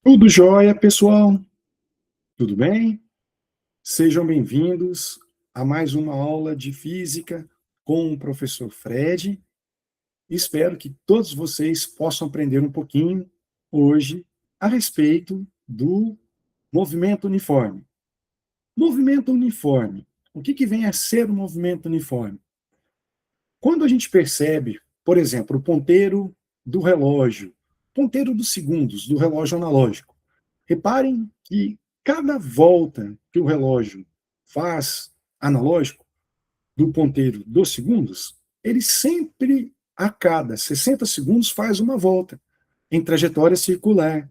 Tudo jóia, pessoal? Tudo bem? Sejam bem-vindos a mais uma aula de física com o professor Fred. Espero que todos vocês possam aprender um pouquinho hoje a respeito do movimento uniforme. Movimento uniforme. O que vem a ser o movimento uniforme? Quando a gente percebe, por exemplo, o ponteiro do relógio, ponteiro dos segundos do relógio analógico, reparem que cada volta que o relógio faz analógico do ponteiro dos segundos, ele sempre, a cada 60 segundos, faz uma volta em trajetória circular.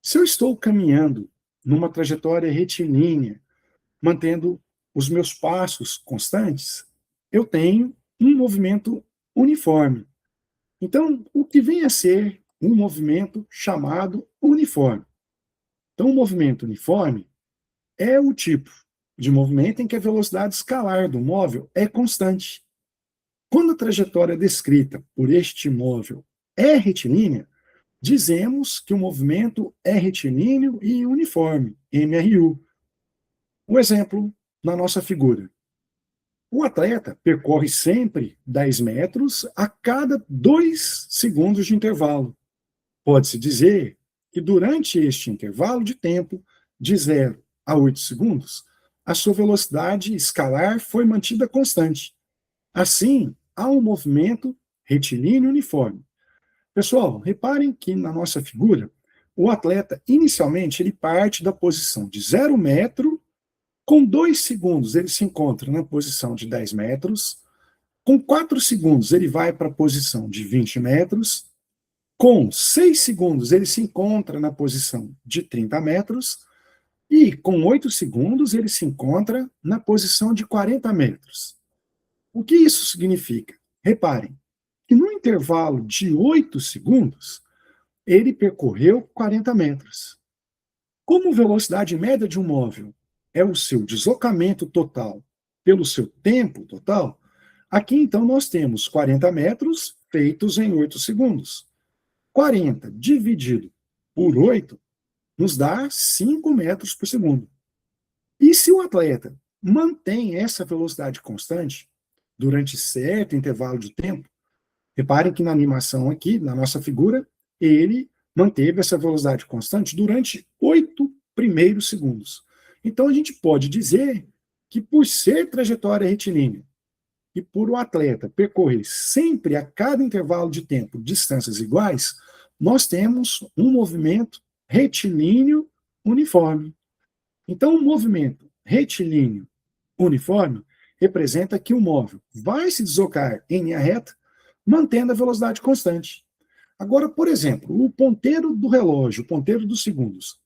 Se eu estou caminhando numa trajetória retilínea, mantendo os meus passos constantes, eu tenho um movimento uniforme. Então, o que vem a ser um movimento chamado uniforme? Então, o movimento uniforme é o tipo de movimento em que a velocidade escalar do móvel é constante. Quando a trajetória descrita por este móvel é retilínea, dizemos que o movimento é retilíneo e uniforme, MRU. Um exemplo na nossa figura. O atleta percorre sempre 10 metros a cada 2 segundos de intervalo. Pode-se dizer que durante este intervalo de tempo, de 0 a 8 segundos, a sua velocidade escalar foi mantida constante. Assim, há um movimento retilíneo uniforme. Pessoal, reparem que na nossa figura, o atleta, inicialmente, ele parte da posição de 0 metro, com 2 segundos ele se encontra na posição de 10 metros, com 4 segundos ele vai para a posição de 20 metros, com 6 segundos, ele se encontra na posição de 30 metros, e com 8 segundos, ele se encontra na posição de 40 metros. O que isso significa? Reparem que no intervalo de 8 segundos, ele percorreu 40 metros. Como velocidade média de um móvel é o seu deslocamento total pelo seu tempo total, aqui então nós temos 40 metros feitos em 8 segundos. 40 dividido por 8 nos dá 5 metros por segundo. E se o atleta mantém essa velocidade constante durante certo intervalo de tempo, reparem que na animação aqui, na nossa figura, ele manteve essa velocidade constante durante 8 primeiros segundos. Então a gente pode dizer que por ser trajetória retilínea e por o atleta percorrer sempre a cada intervalo de tempo distâncias iguais, nós temos um movimento retilíneo uniforme. Então, o movimento retilíneo uniforme representa que o móvel vai se deslocar em linha reta, mantendo a velocidade constante. Agora, por exemplo, o ponteiro do relógio, o ponteiro dos segundos.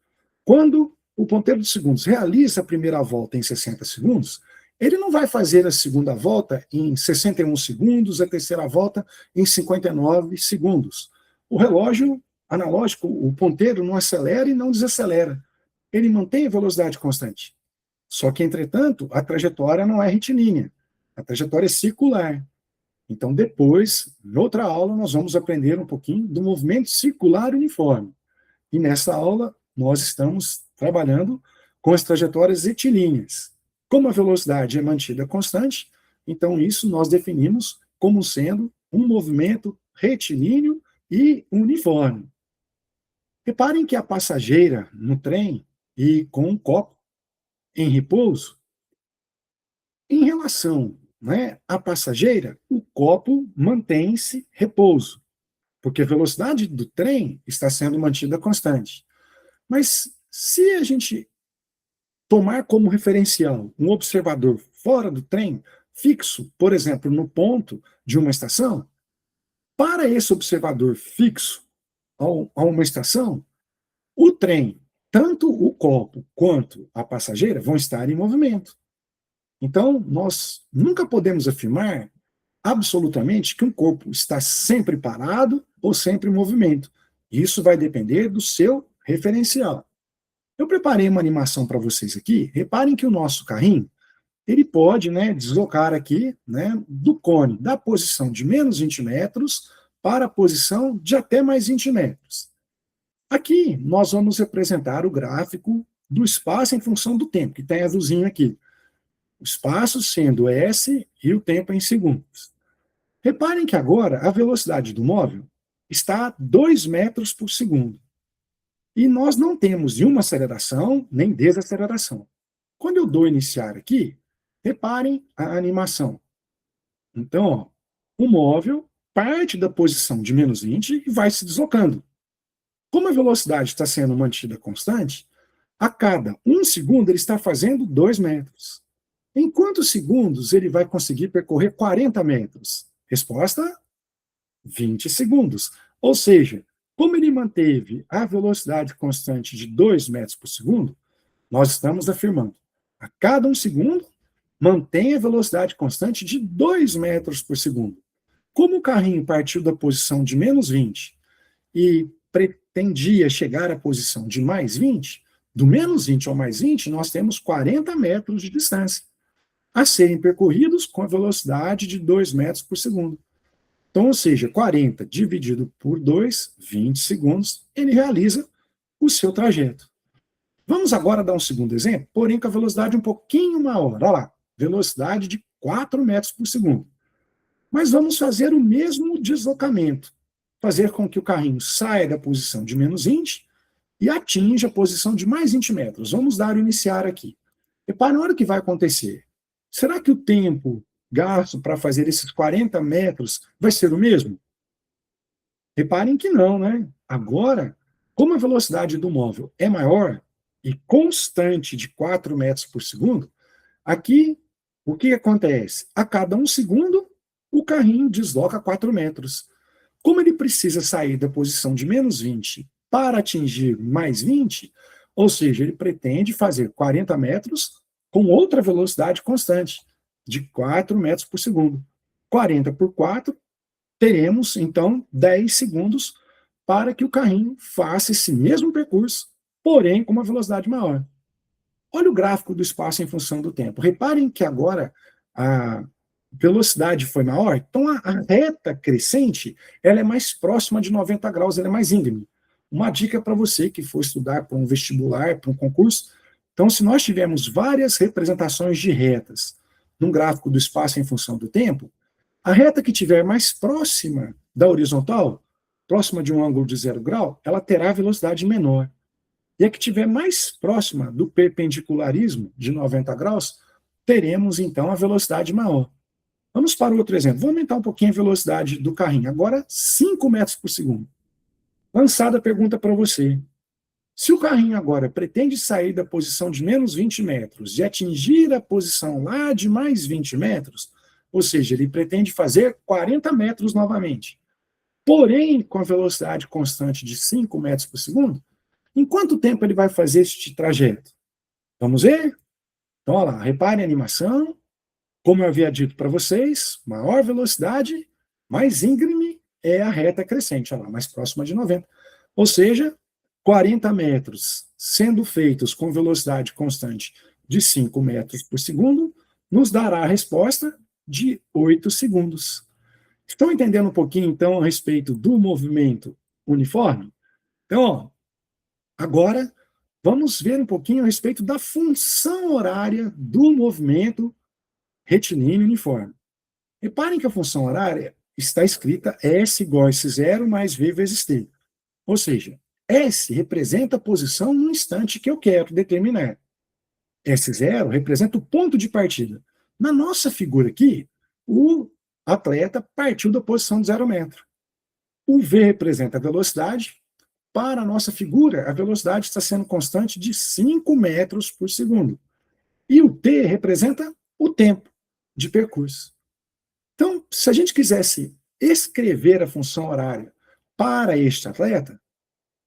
Quando o ponteiro dos segundos realiza a primeira volta em 60 segundos, ele não vai fazer a segunda volta em 61 segundos, a terceira volta em 59 segundos. O relógio analógico, o ponteiro, não acelera e não desacelera. Ele mantém a velocidade constante. Só que, entretanto, a trajetória não é retilínea. A trajetória é circular. Então, depois, em outra aula, nós vamos aprender um pouquinho do movimento circular uniforme. E nessa aula, nós estamos trabalhando com as trajetórias retilíneas. Como a velocidade é mantida constante, então isso nós definimos como sendo um movimento retilíneo e uniforme. Reparem que a passageira no trem e com um copo em repouso, em relação, né, à passageira, o copo mantém-se repouso, porque a velocidade do trem está sendo mantida constante. Mas se a gente tomar como referencial um observador fora do trem, fixo, por exemplo, no ponto de uma estação, para esse observador fixo a uma estação, o trem, tanto o copo quanto a passageira, vão estar em movimento. Então, nós nunca podemos afirmar absolutamente que um corpo está sempre parado ou sempre em movimento. Isso vai depender do seu referencial. Eu preparei uma animação para vocês aqui. Reparem que o nosso carrinho, ele pode, né, deslocar aqui, né, do cone da posição de menos 20 metros para a posição de até mais 20 metros. Aqui, nós vamos representar o gráfico do espaço em função do tempo, que tem azulzinho aqui. O espaço sendo s e o tempo em segundos. Reparem que agora a velocidade do móvel está a 2 metros por segundo. E nós não temos nenhuma aceleração nem desaceleração. Quando eu dou iniciar aqui, reparem a animação. Então, ó, o móvel parte da posição de menos 20 e vai se deslocando. Como a velocidade está sendo mantida constante, a cada 1 segundo ele está fazendo 2 metros. Em quantos segundos ele vai conseguir percorrer 40 metros? Resposta: 20 segundos. Ou seja, como ele manteve a velocidade constante de 2 metros por segundo, nós estamos afirmando, a cada 1 segundo, mantém a velocidade constante de 2 metros por segundo. Como o carrinho partiu da posição de menos 20 e pretendia chegar à posição de mais 20, do menos 20 ao mais 20, nós temos 40 metros de distância a serem percorridos com a velocidade de 2 metros por segundo. Então, ou seja, 40 dividido por 2, 20 segundos, ele realiza o seu trajeto. Vamos agora dar um segundo exemplo, porém com a velocidade um pouquinho maior. Olha lá, velocidade de 4 metros por segundo. Mas vamos fazer o mesmo deslocamento, fazer com que o carrinho saia da posição de menos 20 e atinja a posição de mais 20 metros. Vamos dar o iniciar aqui. Repare na hora que vai acontecer. Será que o tempo gasto para fazer esses 40 metros vai ser o mesmo? Reparem que não, né? Agora, como a velocidade do móvel é maior e constante de 4 metros por segundo, aqui, o que acontece? A cada 1 segundo, o carrinho desloca 4 metros. Como ele precisa sair da posição de menos 20 para atingir mais 20, ou seja, ele pretende fazer 40 metros com outra velocidade constante, de 4 metros por segundo. 40 por 4, teremos, então, 10 segundos para que o carrinho faça esse mesmo percurso, porém com uma velocidade maior. Olha o gráfico do espaço em função do tempo. Reparem que agora a velocidade foi maior, então a reta crescente ela é mais próxima de 90 graus, ela é mais íngreme. Uma dica para você que for estudar para um vestibular, para um concurso, então se nós tivermos várias representações de retas num gráfico do espaço em função do tempo, a reta que estiver mais próxima da horizontal, próxima de um ângulo de 0 grau, ela terá velocidade menor. E a que estiver mais próxima do perpendicularismo, de 90 graus, teremos, então, a velocidade maior. Vamos para outro exemplo. Vou aumentar um pouquinho a velocidade do carrinho. Agora, 5 metros por segundo. Lançada a pergunta para você. Se o carrinho agora pretende sair da posição de menos 20 metros e atingir a posição lá de mais 20 metros, ou seja, ele pretende fazer 40 metros novamente, porém com a velocidade constante de 5 metros por segundo, em quanto tempo ele vai fazer este trajeto? Vamos ver? Então, olha lá, reparem a animação. Como eu havia dito para vocês, maior velocidade, mais íngreme é a reta crescente, olha lá, mais próxima de 90. Ou seja, 40 metros sendo feitos com velocidade constante de 5 metros por segundo, nos dará a resposta de 8 segundos. Estão entendendo um pouquinho, então, a respeito do movimento uniforme? Então, ó, agora, vamos ver um pouquinho a respeito da função horária do movimento retilíneo uniforme. Reparem que a função horária está escrita S igual a S0 mais V vezes T. Ou seja, S representa a posição no instante que eu quero determinar. S0 representa o ponto de partida. Na nossa figura aqui, o atleta partiu da posição de 0 metro. O V representa a velocidade. Para a nossa figura, a velocidade está sendo constante de 5 metros por segundo. E o T representa o tempo de percurso. Então, se a gente quisesse escrever a função horária para este atleta,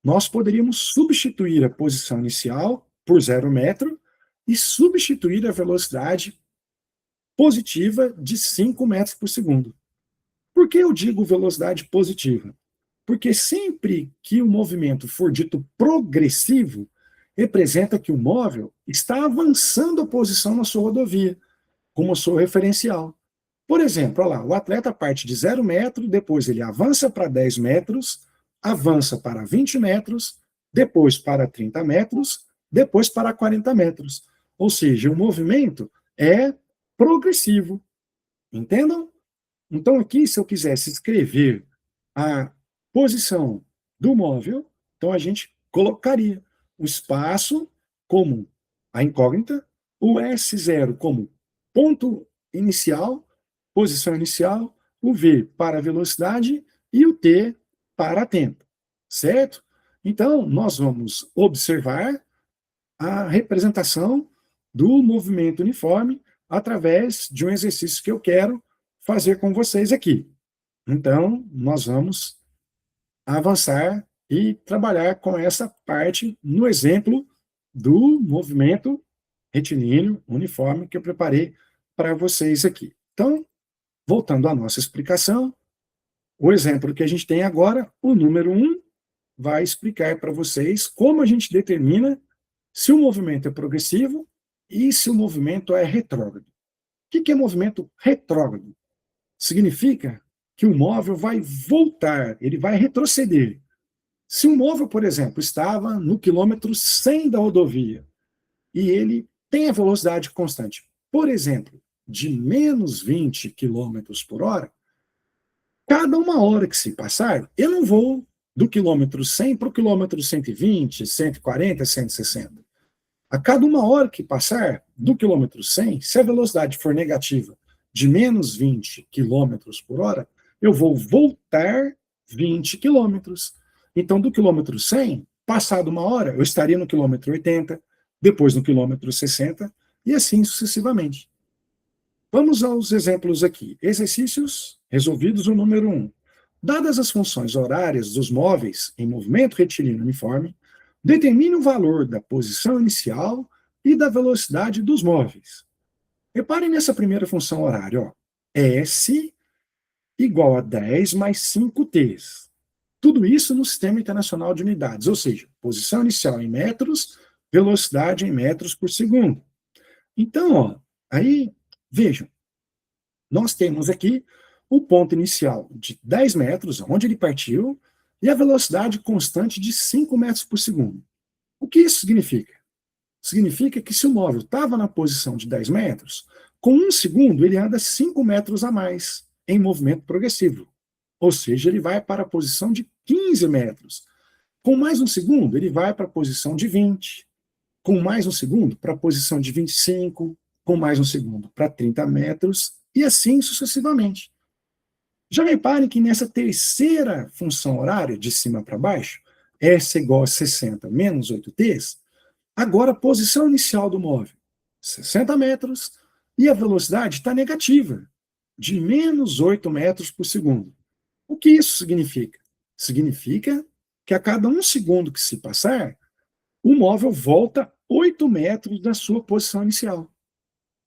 nós poderíamos substituir a posição inicial por 0 metro e substituir a velocidade positiva de 5 metros por segundo. Por que eu digo velocidade positiva? Porque sempre que o movimento for dito progressivo, representa que o móvel está avançando a posição na sua rodovia, como sua referencial. Por exemplo, olha lá, o atleta parte de 0 metro, depois ele avança para 10 metros, avança para 20 metros, depois para 30 metros, depois para 40 metros. Ou seja, o movimento é progressivo. Entendam? Então, aqui, se eu quisesse escrever a posição do móvel, então a gente colocaria o espaço como a incógnita, o S0 como ponto inicial, posição inicial, o V para a velocidade e o T para tempo, certo? Então, nós vamos observar a representação do movimento uniforme através de um exercício que eu quero fazer com vocês aqui. Então, nós vamos avançar e trabalhar com essa parte no exemplo do movimento retilíneo uniforme que eu preparei para vocês aqui. Então, voltando à nossa explicação, o exemplo que a gente tem agora, o número 1, vai explicar para vocês como a gente determina se o movimento é progressivo e se o movimento é retrógrado. O que é movimento retrógrado? Significa que o móvel vai voltar, ele vai retroceder. Se um móvel, por exemplo, estava no quilômetro 100 da rodovia e ele tem a velocidade constante, por exemplo, de menos 20 quilômetros por hora, cada uma hora que se passar, eu não vou do quilômetro 100 para o quilômetro 120, 140, 160. A cada uma hora que passar do quilômetro 100, se a velocidade for negativa de menos 20 quilômetros por hora, eu vou voltar 20 quilômetros. Então, do quilômetro 100, passado uma hora, eu estaria no quilômetro 80, depois no quilômetro 60, e assim sucessivamente. Vamos aos exemplos aqui. Exercícios resolvidos, o número 1. Dadas as funções horárias dos móveis em movimento retilíneo uniforme, determine o valor da posição inicial e da velocidade dos móveis. Reparem nessa primeira função horária, ó. S igual a 10 mais 5t. Tudo isso no Sistema Internacional de Unidades, ou seja, posição inicial em metros, velocidade em metros por segundo. Então, ó, aí, vejam, nós temos aqui o ponto inicial de 10 metros, onde ele partiu, e a velocidade constante de 5 metros por segundo. O que isso significa? Significa que se o móvel estava na posição de 10 metros, com 1 segundo ele anda 5 metros a mais em movimento progressivo. Ou seja, ele vai para a posição de 15 metros. Com mais 1 segundo, ele vai para a posição de 20. Com mais 1 segundo, para a posição de 25. Com mais 1 segundo, para 30 metros. E assim sucessivamente. Já reparem que nessa terceira função horária, de cima para baixo, S igual a 60 menos 8t, agora a posição inicial do móvel, 60 metros, e a velocidade está negativa, de menos 8 metros por segundo. O que isso significa? Significa que a cada 1 segundo que se passar, o móvel volta 8 metros da sua posição inicial.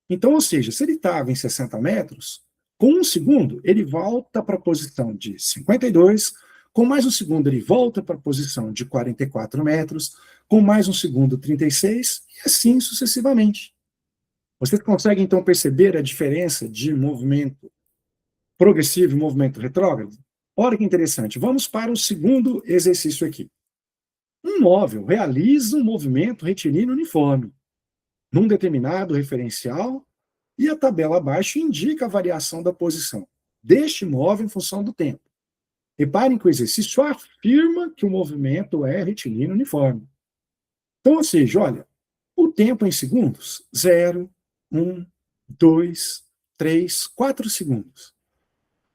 Então, ou seja, se ele estava em 60 metros, com 1 segundo, ele volta para a posição de 52, com mais 1 segundo, ele volta para a posição de 44 metros, com mais 1 segundo, 36, e assim sucessivamente. Vocês conseguem, então, perceber a diferença de movimento progressivo e movimento retrógrado? Olha que interessante. Vamos para o segundo exercício aqui. Um móvel realiza um movimento retilíneo uniforme, num determinado referencial, e a tabela abaixo indica a variação da posição deste móvel em função do tempo. Reparem que o exercício afirma que o movimento é retilíneo uniforme. Então, ou seja, olha, o tempo em segundos, 0, 1, 2, 3, 4 segundos.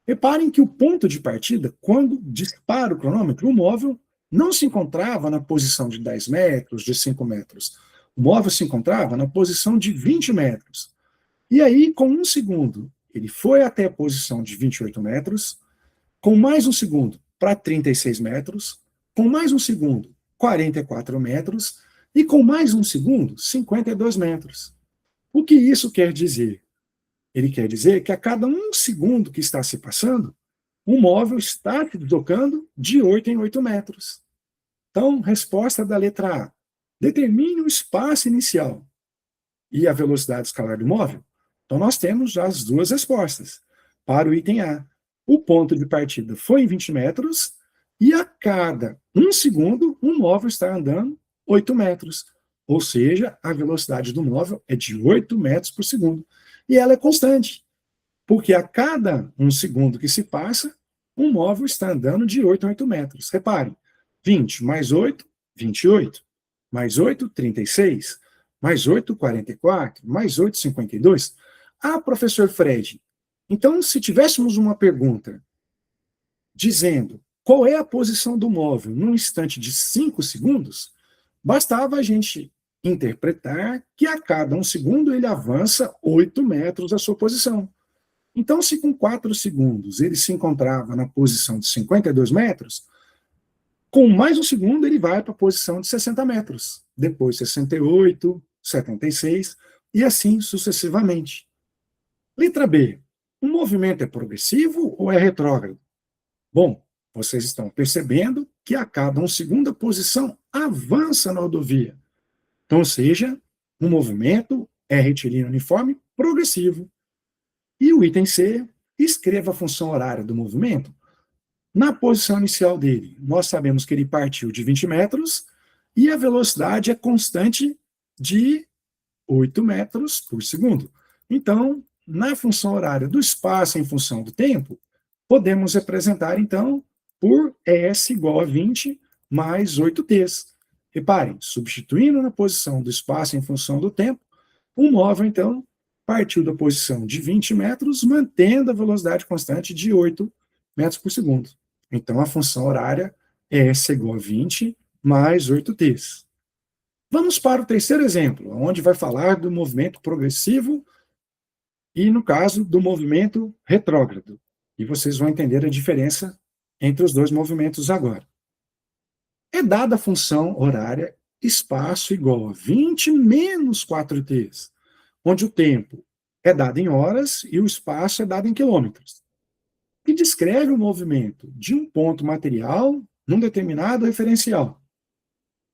Reparem que o ponto de partida, quando dispara o cronômetro, o móvel não se encontrava na posição de 10 metros, de 5 metros. O móvel se encontrava na posição de 20 metros. E aí, com 1 segundo, ele foi até a posição de 28 metros, com mais 1 segundo para 36 metros, com mais 1 segundo, 44 metros, e com mais 1 segundo, 52 metros. O que isso quer dizer? Ele quer dizer que a cada 1 segundo que está se passando, o móvel está se deslocando de 8 em 8 metros. Então, resposta da letra A. Determine o espaço inicial e a velocidade escalar do móvel. Então, nós temos já as duas respostas. Para o item A, o ponto de partida foi em 20 metros, e a cada 1 segundo, um móvel está andando 8 metros. Ou seja, a velocidade do móvel é de 8 metros por segundo. E ela é constante, porque a cada um segundo que se passa, um móvel está andando de 8 a 8 metros. Reparem, 20 mais 8, 28. Mais 8, 36. Mais 8, 44. Mais 8, 52. Ah, professor Fred, então se tivéssemos uma pergunta dizendo qual é a posição do móvel num instante de 5 segundos, bastava a gente interpretar que a cada um segundo ele avança 8 metros a sua posição. Então, se com 4 segundos ele se encontrava na posição de 52 metros, com mais um segundo ele vai para a posição de 60 metros, depois 68, 76 e assim sucessivamente. Letra B. O movimento é progressivo ou é retrógrado? Bom, vocês estão percebendo que a cada um segundo a posição avança na rodovia. Então, ou seja, o movimento é retilíneo uniforme progressivo. E o item C, escreva a função horária do movimento. Na posição inicial dele, nós sabemos que ele partiu de 20 metros e a velocidade é constante de 8 metros por segundo. Então, na função horária do espaço em função do tempo, podemos representar, então, por S igual a 20 mais 8t. Reparem, substituindo na posição do espaço em função do tempo, o móvel, então, partiu da posição de 20 metros, mantendo a velocidade constante de 8 metros por segundo. Então, a função horária é S igual a 20 mais 8t. Vamos para o terceiro exemplo, onde vai falar do movimento progressivo e, no caso, do movimento retrógrado. E vocês vão entender a diferença entre os dois movimentos agora. É dada a função horária espaço igual a 20 menos 4t, onde o tempo é dado em horas e o espaço é dado em quilômetros, que descreve o movimento de um ponto material num determinado referencial.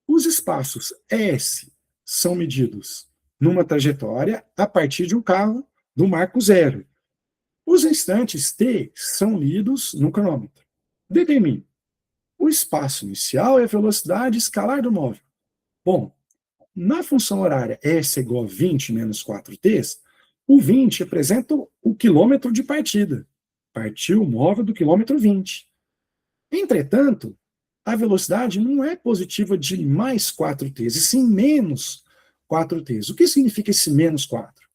Os espaços S são medidos numa trajetória a partir de um carro do marco zero. Os instantes t são lidos no cronômetro. Determine. O espaço inicial é a velocidade escalar do móvel. Bom, na função horária S igual a 20 menos 4t, o 20 representa o quilômetro de partida. Partiu o móvel do quilômetro 20. Entretanto, a velocidade não é positiva de mais 4t, e sim menos 4t. O que significa esse menos 4?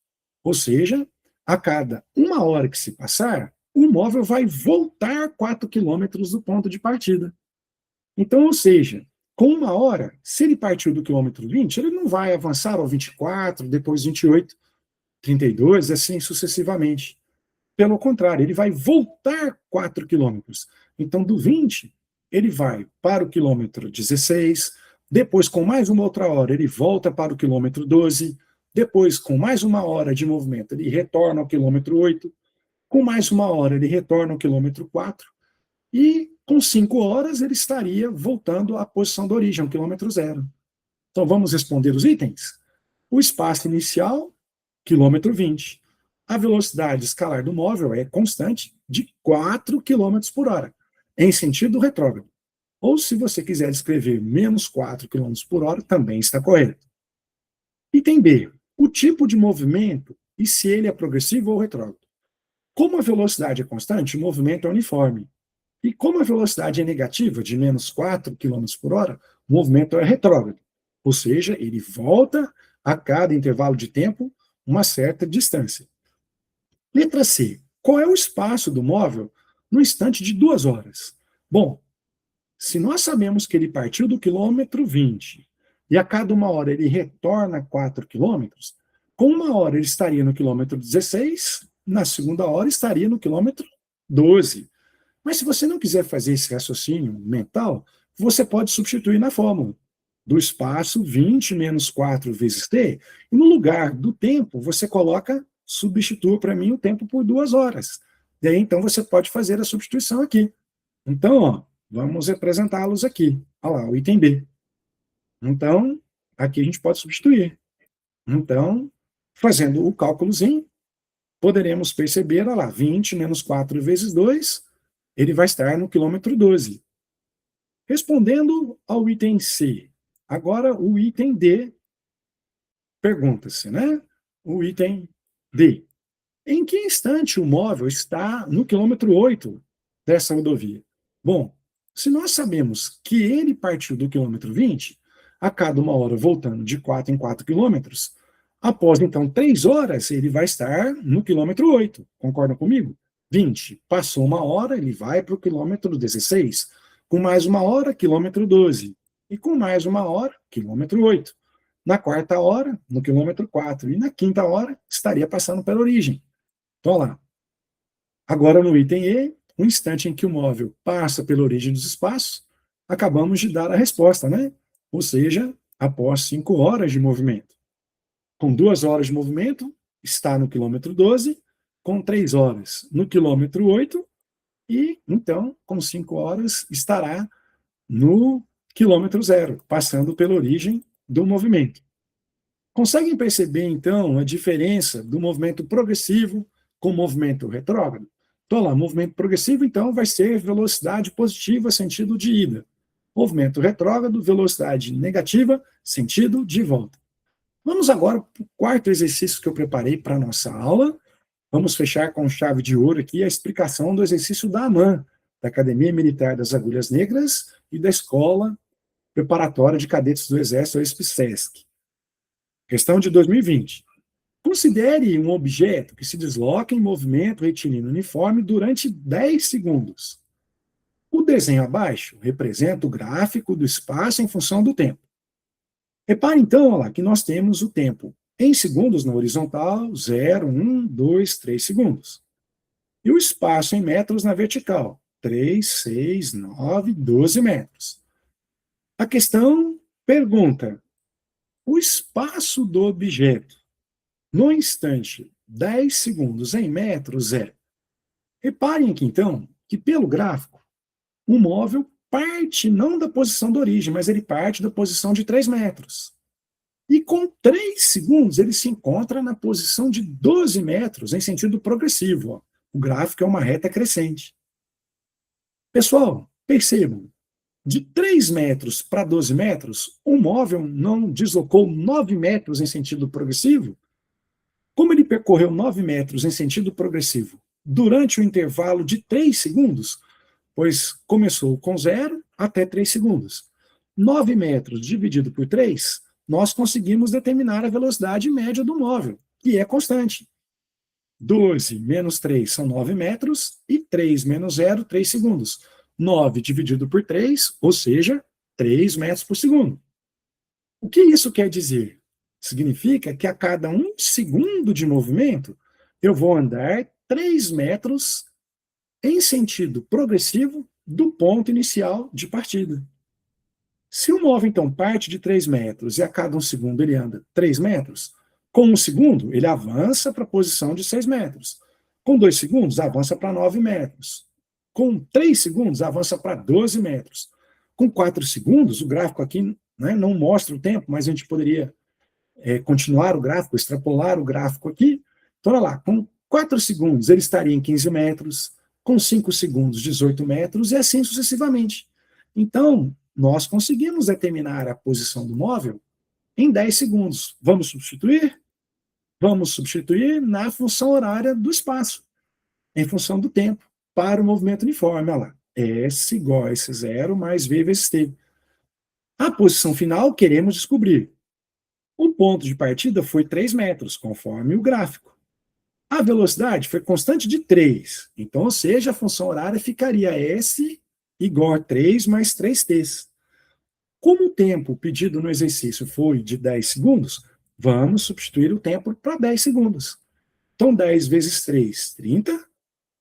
Ou seja, a cada uma hora que se passar, o móvel vai voltar 4 quilômetros do ponto de partida. Então, ou seja, com uma hora, se ele partiu do quilômetro 20, ele não vai avançar ao 24, depois 28, 32, assim sucessivamente. Pelo contrário, ele vai voltar 4 quilômetros. Então, do 20, ele vai para o quilômetro 16, depois, com mais uma outra hora, ele volta para o quilômetro 12, depois, com mais uma hora de movimento, ele retorna ao quilômetro 8, com mais uma hora, ele retorna ao quilômetro 4, e com 5 horas, ele estaria voltando à posição de origem, ao quilômetro 0. Então, vamos responder os itens? O espaço inicial, quilômetro 20. A velocidade escalar do móvel é constante de 4 km por hora, em sentido retrógrado. Ou, se você quiser escrever menos 4 km por hora, também está correto. Item B. O tipo de movimento e se ele é progressivo ou retrógrado. Como a velocidade é constante, o movimento é uniforme. E como a velocidade é negativa, de menos 4 km por hora, o movimento é retrógrado. Ou seja, ele volta a cada intervalo de tempo uma certa distância. Letra C. Qual é o espaço do móvel no instante de 2 horas? Bom, se nós sabemos que ele partiu do quilômetro 20 e a cada uma hora ele retorna 4 quilômetros, com uma hora ele estaria no quilômetro 16, na segunda hora estaria no quilômetro 12. Mas se você não quiser fazer esse raciocínio mental, você pode substituir na fórmula do espaço 20 menos 4 vezes t, e no lugar do tempo você coloca, substitua para mim o tempo por 2 horas. E aí então você pode fazer a substituição aqui. Então, ó, vamos representá-los aqui. Olha lá, o item B. Então, aqui a gente pode substituir. Então, fazendo o cálculozinho, poderemos perceber, olha lá, 20 menos 4 vezes 2, ele vai estar no quilômetro 12. Respondendo ao item C, agora o item D, pergunta-se, né? O item D. Em que instante o móvel está no quilômetro 8 dessa rodovia? Bom, se nós sabemos que ele partiu do quilômetro 20, a cada uma hora voltando de 4 em 4 quilômetros, após então 3 horas, ele vai estar no quilômetro 8. Concordam comigo? 20. Passou uma hora, ele vai para o quilômetro 16. Com mais uma hora, quilômetro 12. E com mais uma hora, quilômetro 8. Na quarta hora, no quilômetro 4. E na quinta hora, estaria passando pela origem. Então, lá. Agora, no item E, o instante em que o móvel passa pela origem dos espaços, acabamos de dar a resposta, né? Ou seja, após 5 horas de movimento. Com 2 horas de movimento, está no quilômetro 12, com 3 horas no quilômetro 8, e, então, com 5 horas, estará no quilômetro 0, passando pela origem do movimento. Conseguem perceber, então, a diferença do movimento progressivo com o movimento retrógrado? Então, lá, movimento progressivo, então, vai ser velocidade positiva, sentido de ida. Movimento retrógrado, velocidade negativa, sentido de volta. Vamos agora para o quarto exercício que eu preparei para a nossa aula. Vamos fechar com chave de ouro aqui a explicação do exercício da AMAN, da Academia Militar das Agulhas Negras e da Escola Preparatória de Cadetes do Exército, a ESPSESC. Questão de 2020. Considere um objeto que se desloca em movimento retilíneo uniforme durante 10 segundos. O desenho abaixo representa o gráfico do espaço em função do tempo. Repare então, olha lá, que nós temos o tempo em segundos na horizontal, 0, 1, 2, 3 segundos. E o espaço em metros na vertical, 3, 6, 9, 12 metros. A questão pergunta: o espaço do objeto no instante 10 segundos em metros é... Reparem aqui, então, que pelo gráfico, o móvel parte não da posição da origem, mas ele parte da posição de 3 metros. E com 3 segundos, ele se encontra na posição de 12 metros, em sentido progressivo. Ó. O gráfico é uma reta crescente. Pessoal, percebam, de 3 metros para 12 metros, o móvel não deslocou 9 metros em sentido progressivo? Como ele percorreu 9 metros em sentido progressivo durante o intervalo de 3 segundos, pois começou com 0 até 3 segundos. 9 metros dividido por 3, nós conseguimos determinar a velocidade média do móvel, que é constante. 12 menos 3 são 9 metros, e 3 menos 0, 3 segundos. 9 dividido por 3, ou seja, 3 metros por segundo. O que isso quer dizer? Significa que a cada 1 segundo de movimento, eu vou andar 3 metros em sentido progressivo do ponto inicial de partida. Se o móvel, então, parte de 3 metros e a cada 1 segundo ele anda 3 metros, com 1 segundo ele avança para a posição de 6 metros. Com 2 segundos, avança para 9 metros. Com 3 segundos, avança para 12 metros. Com 4 segundos, o gráfico aqui, né, não mostra o tempo, mas a gente poderia continuar o gráfico, extrapolar o gráfico aqui. Então, olha lá, com 4 segundos ele estaria em 15 metros, com 5 segundos, 18 metros, e assim sucessivamente. Então, nós conseguimos determinar a posição do móvel em 10 segundos. Vamos substituir? Vamos substituir na função horária do espaço, em função do tempo, para o movimento uniforme. Olha lá, S igual a S0 mais V vezes T. A posição final queremos descobrir. O ponto de partida foi 3 metros, conforme o gráfico. A velocidade foi constante de 3. Então, ou seja, a função horária ficaria S igual a 3 mais 3t. Como o tempo pedido no exercício foi de 10 segundos, vamos substituir o tempo para 10 segundos. Então, 10 vezes 3, 30.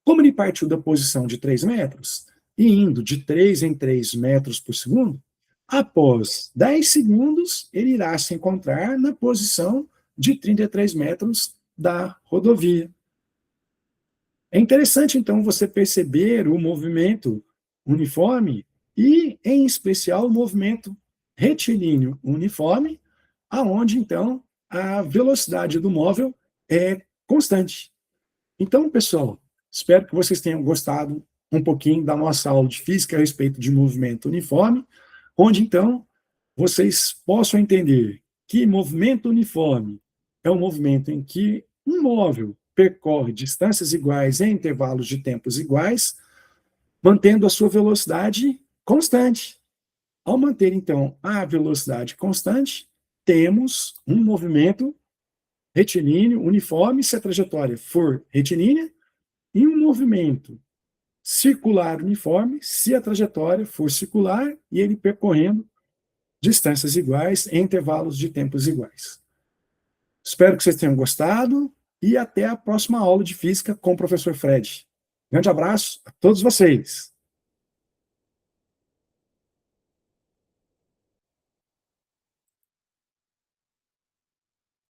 Como ele partiu da posição de 3 metros, e indo de 3 em 3 metros por segundo, após 10 segundos, ele irá se encontrar na posição de 33 metros da rodovia. É interessante, então, você perceber o movimento uniforme e, em especial, o movimento retilíneo uniforme, aonde, então, a velocidade do móvel é constante. Então, pessoal, espero que vocês tenham gostado um pouquinho da nossa aula de física a respeito de movimento uniforme, onde, então, vocês possam entender que movimento uniforme é um movimento em que um móvel percorre distâncias iguais em intervalos de tempos iguais, mantendo a sua velocidade constante. Ao manter, então, a velocidade constante, temos um movimento retilíneo uniforme, se a trajetória for retilínea, e um movimento circular uniforme, se a trajetória for circular e ele percorrendo distâncias iguais em intervalos de tempos iguais. Espero que vocês tenham gostado e até a próxima aula de física com o professor Fred. Grande abraço a todos vocês.